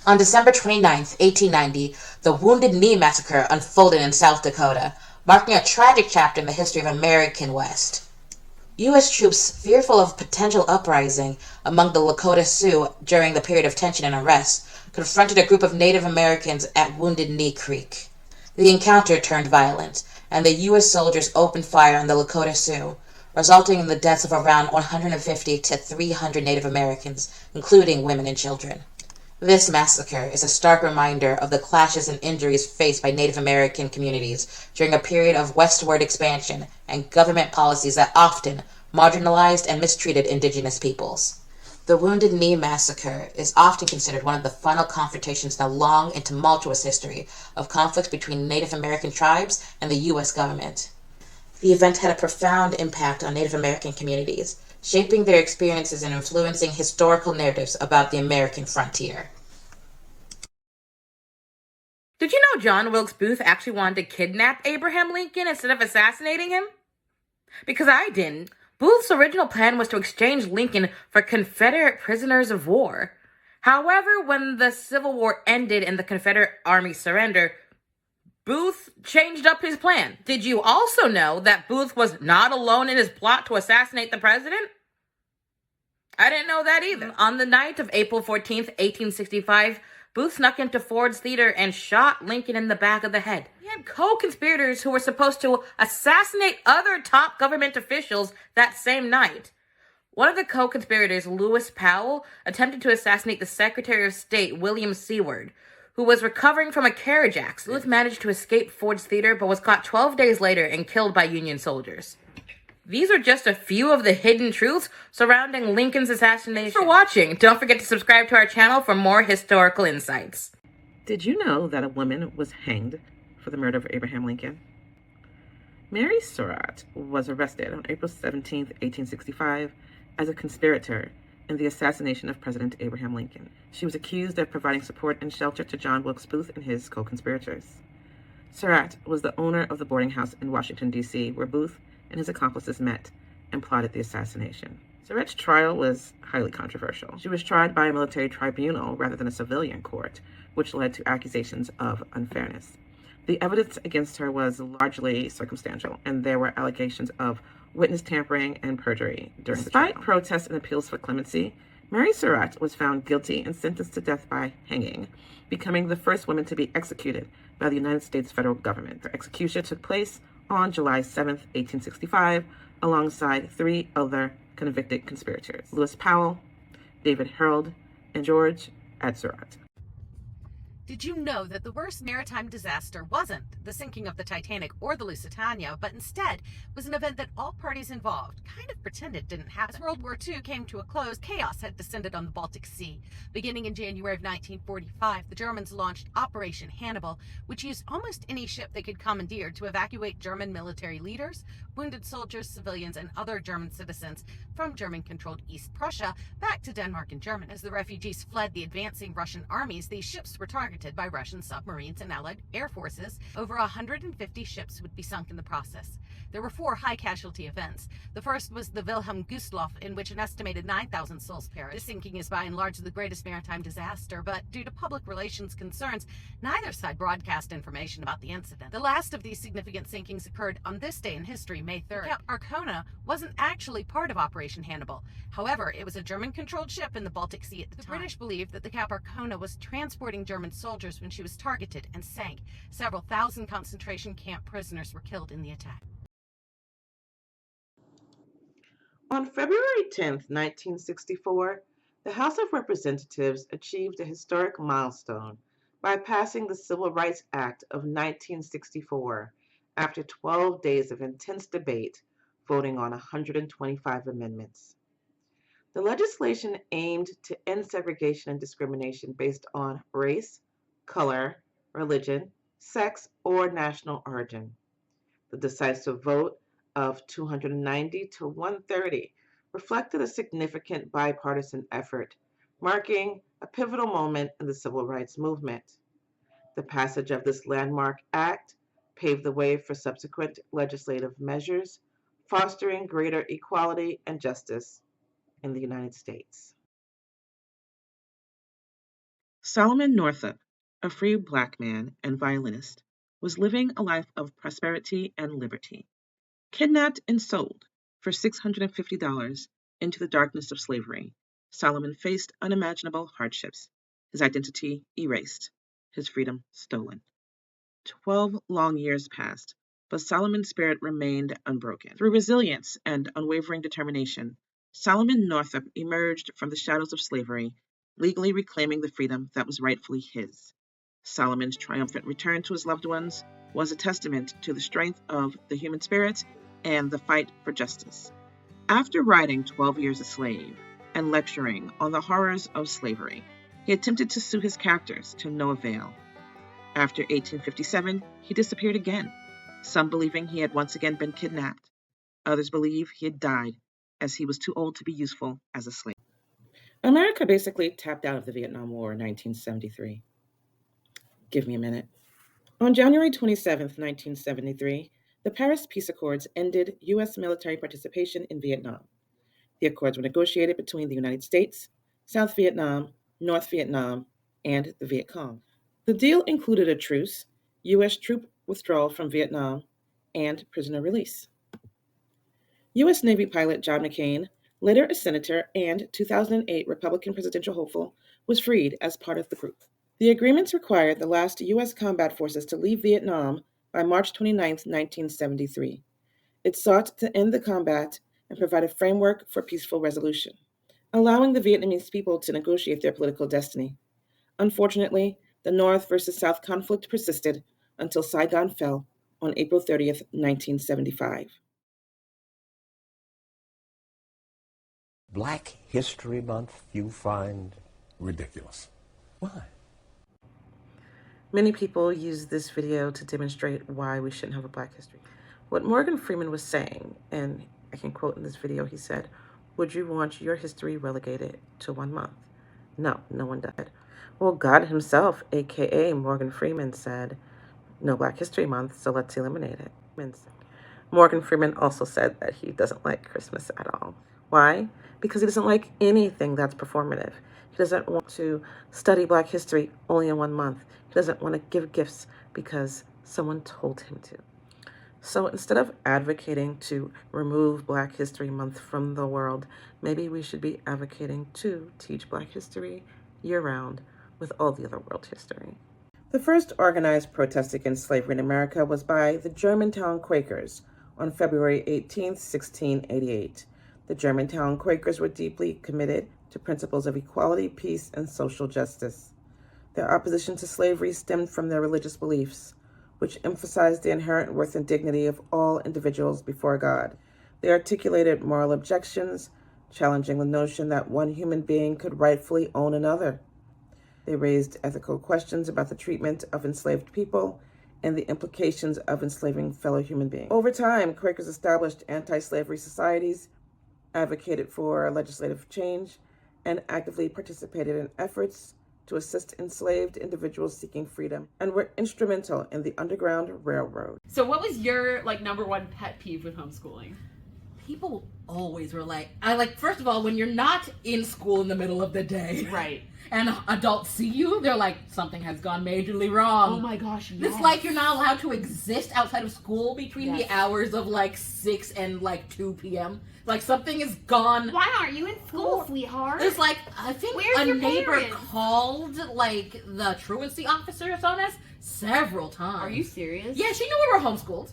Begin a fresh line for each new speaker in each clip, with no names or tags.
On December 29, 1890, the Wounded Knee Massacre unfolded in South Dakota, marking a tragic chapter in the history of American West. U.S. troops, fearful of potential uprising among the Lakota Sioux during the period of tension and unrest, confronted a group of Native Americans at Wounded Knee Creek. The encounter turned violent, and the U.S. soldiers opened fire on the Lakota Sioux, resulting in the deaths of around 150 to 300 Native Americans, including women and children. This massacre is a stark reminder of the clashes and injuries faced by Native American communities during a period of westward expansion and government policies that often marginalized and mistreated indigenous peoples. The Wounded Knee Massacre is often considered one of the final confrontations in a long and tumultuous history of conflicts between Native American tribes and the U.S. government. The event had a profound impact on Native American communities, shaping their experiences and influencing historical narratives about the American frontier.
Did you know John Wilkes Booth actually wanted to kidnap Abraham Lincoln instead of assassinating him? Because I didn't. Booth's original plan was to exchange Lincoln for Confederate prisoners of war. However, when the Civil War ended and the Confederate Army surrendered, Booth changed up his plan. Did you also know that Booth was not alone in his plot to assassinate the president? I didn't know that either. On the night of April 14th, 1865, Booth snuck into Ford's Theater and shot Lincoln in the back of the head. He had co-conspirators who were supposed to assassinate other top government officials that same night. One of the co-conspirators, Lewis Powell, attempted to assassinate the Secretary of State, William Seward, who was recovering from a carriage accident. Booth managed to escape Ford's Theater, but was caught 12 days later and killed by Union soldiers. These are just a few of the hidden truths surrounding Lincoln's assassination. Thanks for watching. Don't forget to subscribe to our channel for more historical insights.
Did you know that a woman was hanged for the murder of Abraham Lincoln? Mary Surratt was arrested on April 17, 1865, as a conspirator in the assassination of President Abraham Lincoln. She was accused of providing support and shelter to John Wilkes Booth and his co-conspirators. Surratt was the owner of the boarding house in Washington, D.C., where Booth and his accomplices met and plotted the assassination. Surratt's trial was highly controversial. She was tried by a military tribunal rather than a civilian court, which led to accusations of unfairness. The evidence against her was largely circumstantial, and there were allegations of witness tampering and perjury during the trial. Despite protests and appeals for clemency, Mary Surratt was found guilty and sentenced to death by hanging, becoming the first woman to be executed by the United States federal government. Her execution took place on July 7, 1865, alongside 3 other convicted conspirators, Lewis Powell, David Harold, and George Surratt.
Did you know that the worst maritime disaster wasn't the sinking of the Titanic or the Lusitania, but instead was an event that all parties involved kind of pretended didn't happen? As World War II came to a close, chaos had descended on the Baltic Sea. Beginning in January of 1945, the Germans launched Operation Hannibal, which used almost any ship they could commandeer to evacuate German military leaders, wounded soldiers, civilians, and other German citizens from German-controlled East Prussia back to Denmark and Germany. As the refugees fled the advancing Russian armies, these ships were targeted by Russian submarines and Allied air forces. Over 150 ships would be sunk in the process. There were 4 high-casualty events. The first was the Wilhelm Gustloff, in which an estimated 9,000 souls perished. This sinking is by and large the greatest maritime disaster, but due to public relations concerns, neither side broadcast information about the incident. The last of these significant sinkings occurred on this day in history, May 3rd. The Cap Arcona wasn't actually part of Operation Hannibal. However, it was a German-controlled ship in the Baltic Sea at the time. The British believed that the Cap Arcona was transporting German soldiers when she was targeted and sank. Several thousand concentration camp prisoners were killed in the attack.
On February 10, 1964, the House of Representatives achieved a historic milestone by passing the Civil Rights Act of 1964 after 12 days of intense debate, voting on 125 amendments. The legislation aimed to end segregation and discrimination based on race, color, religion, sex, or national origin. The decisive vote of 290 to 130 reflected a significant bipartisan effort, marking a pivotal moment in the civil rights movement. The passage of this landmark act paved the way for subsequent legislative measures, fostering greater equality and justice in the United States. Solomon Northup, a free black man and violinist, was living a life of prosperity and liberty. Kidnapped and sold for $650 into the darkness of slavery, Solomon faced unimaginable hardships, his identity erased, his freedom stolen. 12 long years passed, but Solomon's spirit remained unbroken. Through resilience and unwavering determination, Solomon Northup emerged from the shadows of slavery, legally reclaiming the freedom that was rightfully his. Solomon's triumphant return to his loved ones was a testament to the strength of the human spirit and the fight for justice. After writing 12 Years a Slave and lecturing on the horrors of slavery, he attempted to sue his captors to no avail. After 1857, he disappeared again, some believing he had once again been kidnapped. Others believe he had died, as he was too old to be useful as a slave. America basically tapped out of the Vietnam War in 1973. Give me a minute. On January 27, 1973, the Paris Peace Accords ended U.S. military participation in Vietnam. The accords were negotiated between the United States, South Vietnam, North Vietnam, and the Viet Cong. The deal included a truce, U.S. troop withdrawal from Vietnam, and prisoner release. U.S. Navy pilot John McCain, later a senator and 2008 Republican presidential hopeful, was freed as part of the group. The agreements required the last U.S. combat forces to leave Vietnam by March 29, 1973. It sought to end the combat and provide a framework for peaceful resolution, allowing the Vietnamese people to negotiate their political destiny. Unfortunately, the North versus South conflict persisted until Saigon fell on April 30th, 1975.
Black History Month you find ridiculous. Why?
Many people use this video to demonstrate why we shouldn't have a Black history. What Morgan Freeman was saying, and I can quote in this video, he said, "Would you want your history relegated to 1 month?" No, no one did. Well, God himself, aka Morgan Freeman, said, "No Black History Month, so let's eliminate it." Morgan Freeman also said that he doesn't like Christmas at all. Why? Because he doesn't like anything that's performative. He doesn't want to study Black history only in 1 month. He doesn't want to give gifts because someone told him to. So instead of advocating to remove Black History Month from the world, maybe we should be advocating to teach Black history year-round with all the other world history. The first organized protest against slavery in America was by the Germantown Quakers on February 18, 1688. The Germantown Quakers were deeply committed to principles of equality, peace, and social justice. Their opposition to slavery stemmed from their religious beliefs, which emphasized the inherent worth and dignity of all individuals before God. They articulated moral objections, challenging the notion that one human being could rightfully own another. They raised ethical questions about the treatment of enslaved people and the implications of enslaving fellow human beings. Over time, Quakers established anti-slavery societies, advocated for legislative change, and actively participated in efforts to assist enslaved individuals seeking freedom, and were instrumental in the Underground Railroad.
So what was your number one pet peeve with homeschooling?
People always were like, first of all, when you're not in school in the middle of the day,
Right.
and adults see you, they're like, something has gone majorly wrong.
Oh my gosh, yes.
It's like you're not allowed to exist outside of school between
Yes.
the hours of 6 and 2 p.m. Like something is gone.
Why aren't you in school, sweetheart?
It's like, I think
Where's
a
your
neighbor
parents?
called the truancy officers on us several times.
Are you serious?
Yeah, she knew we were homeschooled.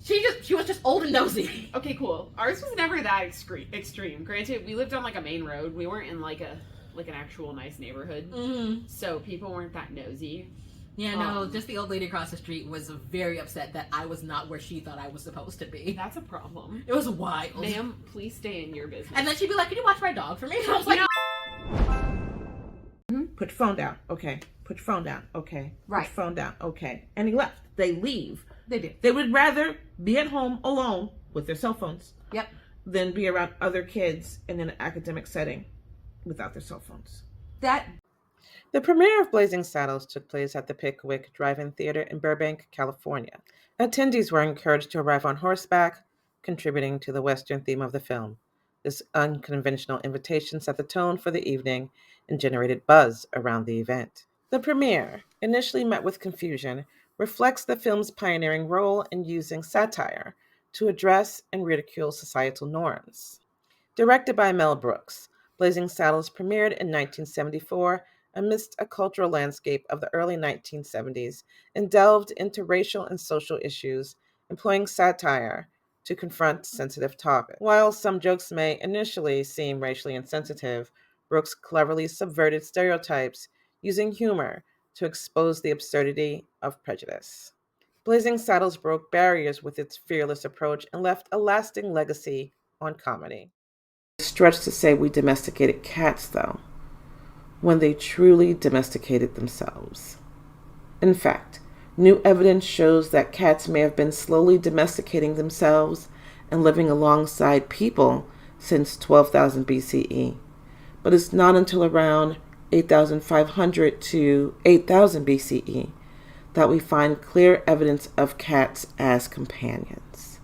She was just old and nosy.
Okay, cool. Ours was never that extreme. Granted, we lived on a main road. We weren't in an actual nice neighborhood.
Mm-hmm.
So people weren't that nosy.
Yeah, no, just the old lady across the street was very upset that I was not where she thought I was supposed to be.
That's a problem.
It was wild.
Ma'am, please stay in your business.
And then she'd be like, "Can you watch my dog for me?" And I was like,
Put your phone down, okay. Put your phone down, okay.
Right.
Put your phone down, okay. And he left. They leave.
They do.
They would rather be at home alone with their cell phones
Yep.
than be around other kids in an academic setting without their cell phones. The premiere of Blazing Saddles took place at the Pickwick Drive-In Theater in Burbank, California. Attendees were encouraged to arrive on horseback, contributing to the Western theme of the film. This unconventional invitation set the tone for the evening and generated buzz around the event. The premiere, initially met with confusion, reflects the film's pioneering role in using satire to address and ridicule societal norms. Directed by Mel Brooks, Blazing Saddles premiered in 1974 amidst a cultural landscape of the early 1970s and delved into racial and social issues, employing satire to confront sensitive topics. While some jokes may initially seem racially insensitive, Brooks cleverly subverted stereotypes using humor to expose the absurdity of prejudice. Blazing Saddles broke barriers with its fearless approach and left a lasting legacy on comedy. Stretch to say we domesticated cats, though, when they truly domesticated themselves. In fact, new evidence shows that cats may have been slowly domesticating themselves and living alongside people since 12,000 BCE, but it's not until around 8,500 to 8,000 BCE that we find clear evidence of cats as companions.